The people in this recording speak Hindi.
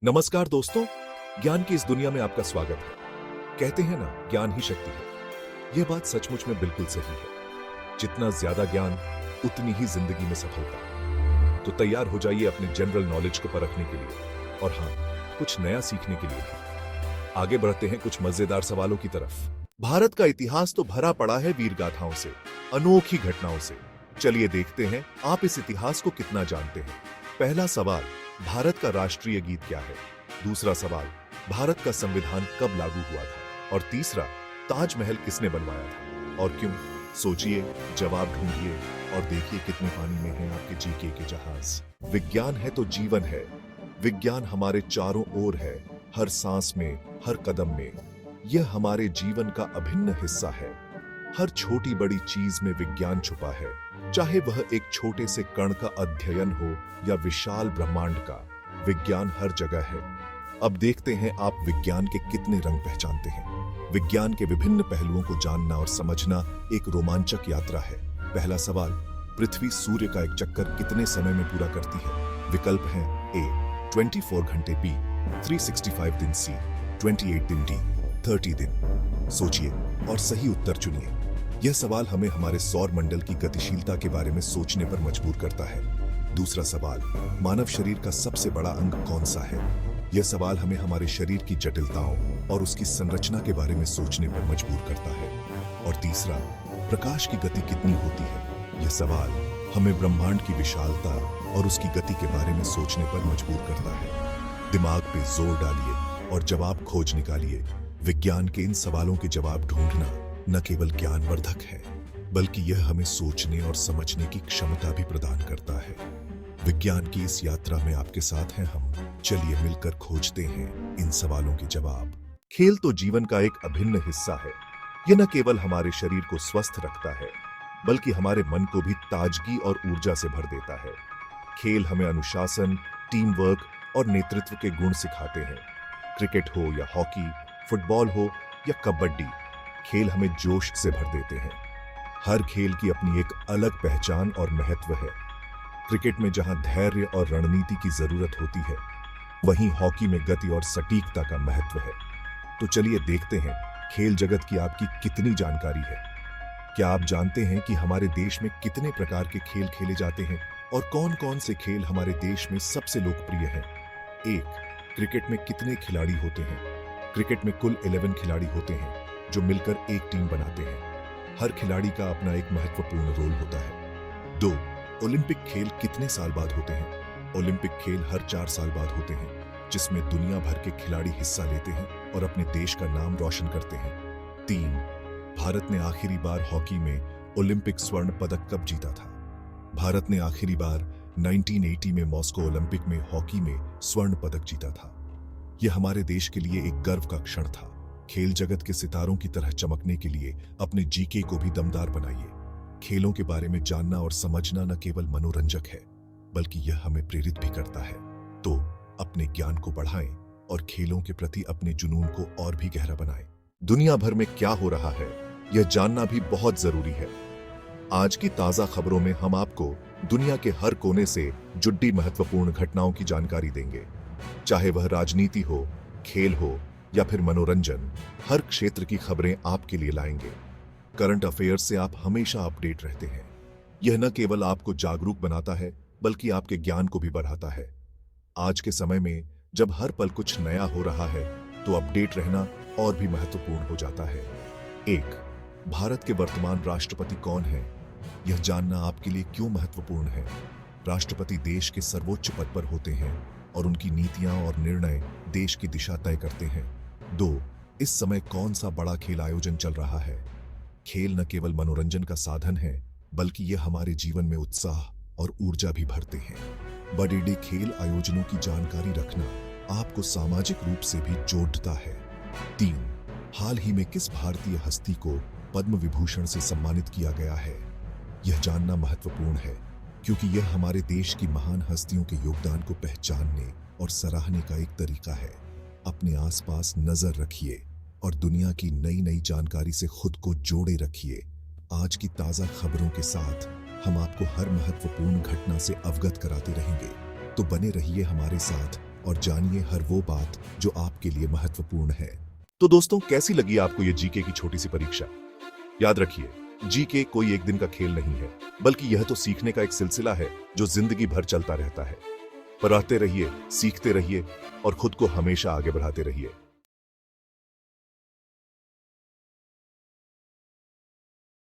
नमस्कार दोस्तों, ज्ञान की इस दुनिया में आपका स्वागत है। कहते हैं ना, ज्ञान ही शक्ति है। यह बात सचमुच में बिल्कुल सही है। जितना ज्यादा ज्ञान, उतनी ही जिंदगी में सफलता। तो तैयार हो जाइए अपने जनरल नॉलेज को परखने के लिए और हाँ, कुछ नया सीखने के लिए। आगे बढ़ते हैं कुछ मजेदार सवालों की तरफ। भारत का इतिहास तो भरा पड़ा है वीर गाथाओं से, अनोखी घटनाओं से। चलिए देखते हैं आप इस इतिहास को कितना जानते हैं। पहला सवाल, भारत का राष्ट्रीय गीत क्या है? दूसरा सवाल, भारत का संविधान कब लागू हुआ था? और तीसरा, ताजमहल किसने बनवाया था और क्यों? सोचिए, जवाब ढूंढिए और देखिए कितने पानी में हैं आपके जीके के जहाज। विज्ञान है तो जीवन है। विज्ञान हमारे चारों ओर है, हर सांस में, हर कदम में। यह हमारे जीवन का अभिन्न हिस्सा है। हर छोटी बड़ी चीज में विज्ञान छुपा है, चाहे वह एक छोटे से कण का अध्ययन हो या विशाल ब्रह्मांड का। विज्ञान हर जगह है। अब देखते हैं आप विज्ञान के कितने रंग पहचानते हैं। विज्ञान के विभिन्न पहलुओं को जानना और समझना एक रोमांचक यात्रा है। पहला सवाल, पृथ्वी सूर्य का एक चक्कर कितने समय में पूरा करती है? विकल्प हैं ए 24 घंटे, बी 365 दिन, सी 28 दिन, डी 30 दिन। सोचिए और सही उत्तर चुनिए। यह सवाल हमें हमारे सौर मंडल की गतिशीलता के बारे में सोचने पर मजबूर करता है। दूसरा सवाल, मानव शरीर का सबसे बड़ा अंग कौन सा है? यह सवाल हमें हमारे शरीर की जटिलताओं और उसकी संरचना के बारे में सोचने पर मजबूर करता है। और तीसरा, प्रकाश की गति कितनी होती है? यह सवाल हमें ब्रह्मांड की विशालता और उसकी गति के बारे में सोचने पर मजबूर करता है। दिमाग पे जोर डालिए और जवाब खोज निकालिए। विज्ञान के इन सवालों के जवाब ढूंढना न केवल ज्ञानवर्धक है, बल्कि यह हमें सोचने और समझने की क्षमता भी प्रदान करता है। विज्ञान की इस यात्रा में आपके साथ हैं हम। चलिए मिलकर खोजते हैं इन सवालों के जवाब। खेल तो जीवन का एक अभिन्न हिस्सा है। यह न केवल हमारे शरीर को स्वस्थ रखता है, बल्कि हमारे मन को भी ताजगी और ऊर्जा से भर देता है। खेल हमें अनुशासन, टीम वर्क और नेतृत्व के गुण सिखाते हैं। क्रिकेट हो या हॉकी, फुटबॉल हो या कबड्डी, खेल हमें जोश से भर देते हैं। हर खेल की अपनी एक अलग पहचान और महत्व है। क्रिकेट में जहां धैर्य और रणनीति की जरूरत होती है, वहीं हॉकी में गति और सटीकता का महत्व है। तो चलिए देखते हैं खेल जगत की आपकी कितनी जानकारी है। क्या आप जानते हैं कि हमारे देश में कितने प्रकार के खेल खेले जाते हैं और कौन कौन से खेल हमारे देश में सबसे लोकप्रिय हैं? एक, क्रिकेट में कितने खिलाड़ी होते हैं? क्रिकेट में कुल 11 खिलाड़ी होते हैं जो मिलकर एक टीम बनाते हैं। हर खिलाड़ी का अपना एक महत्वपूर्ण रोल होता है। 2, ओलंपिक खेल कितने साल बाद होते हैं? ओलंपिक खेल हर 4 साल बाद होते हैं, जिसमें दुनिया भर के खिलाड़ी हिस्सा लेते हैं और अपने देश का नाम रोशन करते हैं। 3, भारत ने आखिरी बार हॉकी में ओलंपिक स्वर्ण पदक कब जीता था? भारत ने आखिरी बार 1980 में मॉस्को ओलंपिक में हॉकी में स्वर्ण पदक जीता था। यह हमारे देश के लिए एक गर्व का क्षण था। खेल जगत के सितारों की तरह चमकने के लिए अपने जीके को भी दमदार बनाइए। खेलों के बारे में जानना और समझना न केवल मनोरंजक है, बल्कि यह हमें प्रेरित भी करता है। तो अपने ज्ञान को बढ़ाएं और खेलों के प्रति अपने जुनून को और भी गहरा बनाएं। दुनिया भर में क्या हो रहा है, यह जानना भी बहुत जरूरी है। आज की ताजा खबरों में हम आपको दुनिया के हर कोने से जुड़ी महत्वपूर्ण घटनाओं की जानकारी देंगे। चाहे वह राजनीति हो, खेल हो या फिर मनोरंजन, हर क्षेत्र की खबरें आपके लिए लाएंगे। करंट अफेयर्स से आप हमेशा अपडेट रहते हैं। यह न केवल आपको जागरूक बनाता है, बल्कि आपके ज्ञान को भी बढ़ाता है। आज के समय में जब हर पल कुछ नया हो रहा है, तो अपडेट रहना और भी महत्वपूर्ण हो जाता है। 1, भारत के वर्तमान राष्ट्रपति कौन है? यह जानना आपके लिए क्यों महत्वपूर्ण है? राष्ट्रपति देश के सर्वोच्च पद पर होते हैं और उनकी नीतियां और निर्णय देश की दिशा तय करते हैं। 2, इस समय कौन सा बड़ा खेल आयोजन चल रहा है? खेल न केवल मनोरंजन का साधन है, बल्कि यह हमारे जीवन में उत्साह और ऊर्जा भी भरते हैं। बड़े खेल आयोजनों की जानकारी रखना आपको सामाजिक रूप से भी जोड़ता है। 3, हाल ही में किस भारतीय हस्ती को पद्म विभूषण से सम्मानित किया गया है? यह जानना महत्वपूर्ण है, क्योंकि यह हमारे देश की महान हस्तियों के योगदान को पहचानने और सराहने का एक तरीका है। अपने आसपास नजर रखिए और दुनिया की नई नई जानकारी से खुद को जोड़े रखिए। आज की ताजा खबरों के साथ हम आपको हर महत्वपूर्ण घटना से अवगत कराते रहेंगे। तो बने रहिए हमारे साथ और जानिए हर वो बात जो आपके लिए महत्वपूर्ण है। तो दोस्तों, कैसी लगी आपको ये जीके की छोटी सी परीक्षा? याद रखिए, जीके कोई एक दिन का खेल नहीं है, बल्कि यह तो सीखने का एक सिलसिला है जो जिंदगी भर चलता रहता है। पढ़ते रहिए, सीखते रहिए और खुद को हमेशा आगे बढ़ाते रहिए।